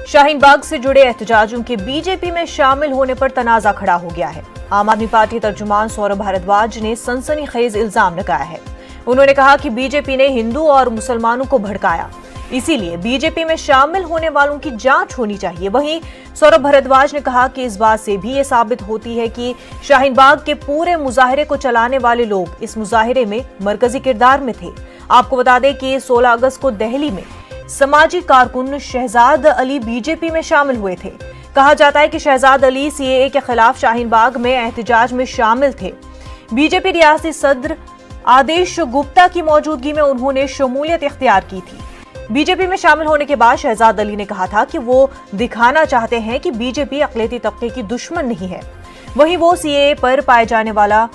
शाहीन बाग से जुड़े एहतजाजों के बीजेपी में शामिल होने पर तनाजा खड़ा हो गया है। आम आदमी पार्टी तर्जुमान सौरभ भारद्वाज ने सनसनीखेज इल्जाम लगाया है। उन्होंने कहा कि बीजेपी ने हिंदू और मुसलमानों को भड़काया, इसीलिए बीजेपी में शामिल होने वालों की जांच होनी चाहिए। वहीं सौरभ भारद्वाज ने कहा कि इस बात से भी ये साबित होती है कि शाहीन बाग के पूरे मुजाहिरे को चलाने वाले लोग इस मुजाहिरे में मरकजी किरदार में थे। आपको बता दें कि 16 अगस्त को दिल्ली में समाजी कारकुन शहजाद अली बीजेपी में शामिल हुए थे। कहा जाता है कि शहजाद अली सीएए के खिलाफ शाहीन बाग में एहतजाज में शामिल थे। बीजेपी रियासती सदर आदेश गुप्ता की मौजूदगी में उन्होंने शमूलियत इख्तियार की थी। बीजेपी में शामिल होने के बाद शहजाद अली ने कहा था कि वो दिखाना चाहते हैं कि बीजेपी अक़लियती तबके की दुश्मन नहीं है। वहीं वो सीएए पर पाए जाने वाला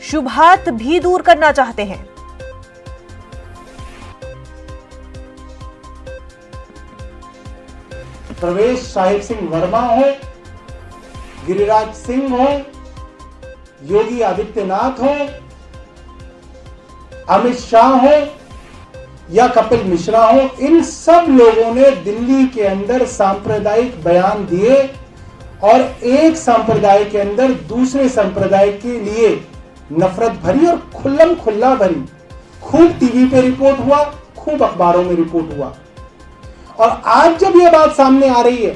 शुबहात भी दूर करना चाहते हैं। प्रवेश साहिब सिंह वर्मा हो, गिरिराज सिंह हो, योगी आदित्यनाथ हो, अमित शाह हो या कपिल मिश्रा हो, इन सब लोगों ने दिल्ली के अंदर सांप्रदायिक बयान दिए और एक संप्रदाय के अंदर दूसरे संप्रदाय के लिए नफरत भरी और खुल्लम खुल्ला भरी। खूब टीवी पे रिपोर्ट हुआ, खूब अखबारों में रिपोर्ट हुआ। और आज जब यह बात सामने आ रही है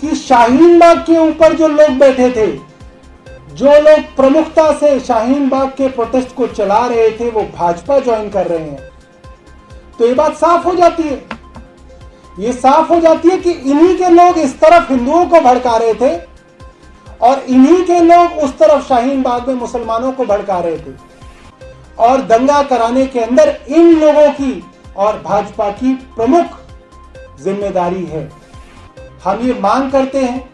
कि शाहीन बाग के ऊपर जो लोग बैठे थे, जो लोग प्रमुखता से शाहीन बाग के प्रोटेस्ट को चला रहे थे, वो भाजपा ज्वाइन कर रहे हैं, तो ये बात साफ हो जाती है। ये साफ हो जाती है कि इन्हीं के लोग इस तरफ हिंदुओं को भड़का रहे थे और इन्हीं के लोग उस तरफ शाहीन बाग में मुसलमानों को भड़का रहे थे। और दंगा कराने के अंदर इन लोगों की और भाजपा की प्रमुख जिम्मेदारी है। हम ये मांग करते हैं,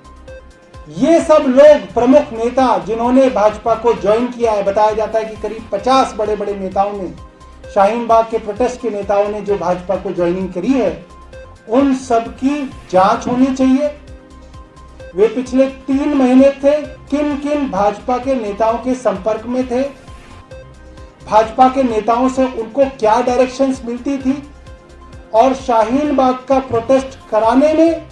ये सब लोग प्रमुख नेता जिन्होंने भाजपा को ज्वाइन किया है, बताया जाता है कि करीब 50 बड़े बड़े नेताओं ने, शाहीन बाग के प्रोटेस्ट के नेताओं ने जो भाजपा को ज्वाइनिंग करी है, उन सब की जांच होनी चाहिए। वे पिछले 3 महीने थे किन किन भाजपा के नेताओं के संपर्क में थे, भाजपा के नेताओं से उनको क्या डायरेक्शंस मिलती थी और शाहीन बाग का प्रोटेस्ट कराने में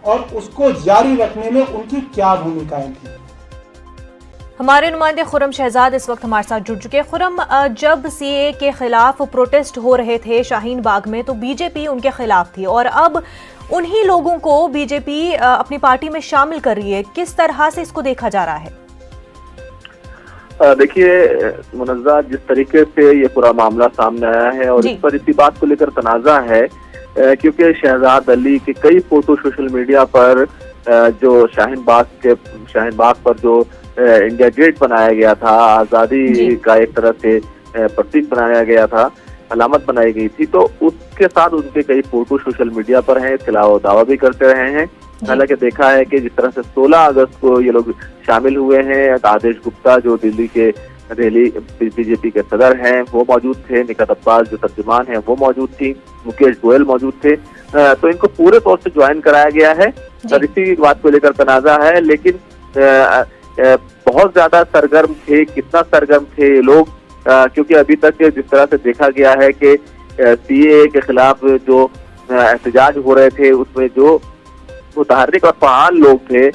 और उसको जारी रखने में उनकी क्या भूमिकाएं थी। हमारे नुमाइंदे खुरम शहजाद इस वक्त हमारे साथ जुड़ चुके हैं। खुरम, जब सीएए के खिलाफ प्रोटेस्ट हो रहे थे शाहीन बाग में, तो बीजेपी उनके खिलाफ थी और अब उन्हीं लोगों को बीजेपी अपनी पार्टी में शामिल कर रही है। किस तरह से इसको देखा जा रहा है? देखिए मुनज़्ज़ा, जिस तरीके से ये पूरा मामला सामने आया है और इस पर इसी बात को लेकर तनाज़ा है क्योंकि शहजाद अली के कई फोटो सोशल मीडिया पर जो शाहीन बाग पर जो इंडिया गेट बनाया गया था, आज़ादी का एक तरह से प्रतीक बनाया गया था, अलामत बनाई गई थी, तो उसके साथ उनके कई फोटो सोशल मीडिया पर हैं। इसके अलावा दावा भी करते रहे हैं। हालांकि देखा है कि जिस तरह से 16 अगस्त को ये लोग शामिल हुए हैं, आदेश गुप्ता जो दिल्ली के बीजेपी के सदर हैं वो मौजूद थे, निकत अब्बास जो तर्जुमान हैं वो मौजूद थी, मुकेश गोयल मौजूद थे, तो इनको पूरे तौर से ज्वाइन कराया गया है और इसी बात को लेकर तनाजा है। लेकिन बहुत ज्यादा सरगर्म थे, कितना सरगर्म थे ये लोग, क्योंकि अभी तक जिस तरह से देखा गया है कि सीएए के खिलाफ जो एहतजाज हो रहे थे उसमें जो मुतहर्रिक और फाल लोग थे,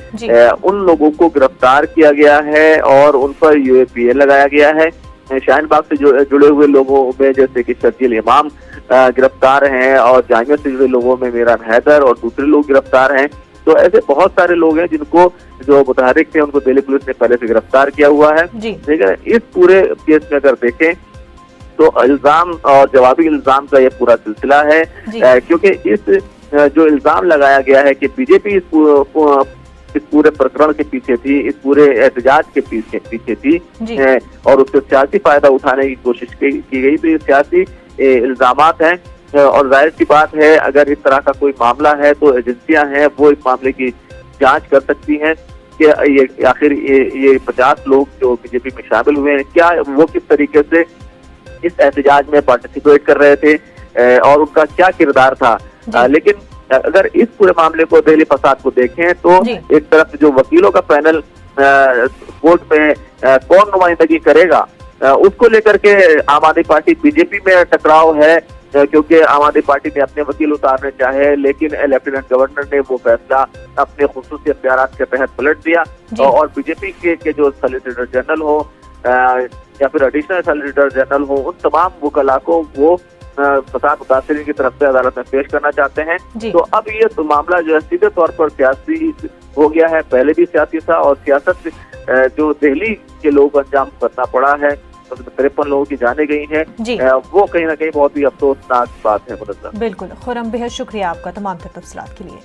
उन लोगों को गिरफ्तार किया गया है और उन पर यूएपीए लगाया गया है। शाहीन बाग से जुड़े हुए लोगों में जैसे कि शकील इमाम गिरफ्तार हैं और जामिया से जुड़े लोगों में मीरान हैदर और दूसरे लोग गिरफ्तार हैं। तो ऐसे बहुत सारे लोग हैं जिनको जो मुतहर्रिक थे उनको दिल्ली पुलिस ने पहले से गिरफ्तार किया हुआ है। ठीक है, इस पूरे केस में अगर देखें तो इल्जाम और जवाबी इल्जाम का ये पूरा सिलसिला है, क्योंकि इस जो इल्जाम लगाया गया है कि बीजेपी इस पूरे प्रकरण के पीछे थी, इस पूरे एहतजाज के पीछे थी और उससे सियासी फायदा उठाने की कोशिश की गई, तो ये सियासी इल्जामात हैं और जाहिर सी बात है अगर इस तरह का कोई मामला है तो एजेंसियां हैं वो इस मामले की जांच कर सकती हैं कि ये आखिर ये 50 लोग जो बीजेपी में शामिल हुए हैं क्या वो किस तरीके से इस एहतजाज में पार्टिसिपेट कर रहे थे और उनका क्या किरदार था। लेकिन अगर इस पूरे मामले को, दिल्ली फसाद को देखें तो एक तरफ जो वकीलों का पैनल कोर्ट में कौन नुमाइंदगी करेगा उसको लेकर के आम आदमी पार्टी बीजेपी में टकराव है क्योंकि आम आदमी पार्टी ने अपने वकील उतारने चाहे, लेकिन लेफ्टिनेंट गवर्नर ने वो फैसला अपने खुसूसी इख्तियारात के तहत पलट दिया और बीजेपी के जो सॉलिसिटर जनरल हो या फिर एडिशनल सॉलिसिटर जनरल हो, उन तमाम वकला को वो फसाद मुतासिरीन की तरफ से अदालत में पेश करना चाहते हैं। तो अब ये तो मामला जो है सीधे तौर पर सियासी हो गया है, पहले भी सियासी था और सियासत जो दिल्ली के लोग अंजाम करना पड़ा है, 53 लोगों की जाने गई हैं, वो कहीं ना कहीं बहुत ही अफसोसनाक बात है। बिल्कुल खुर्रम, बेहद शुक्रिया आपका तमाम तफसीलात के लिए।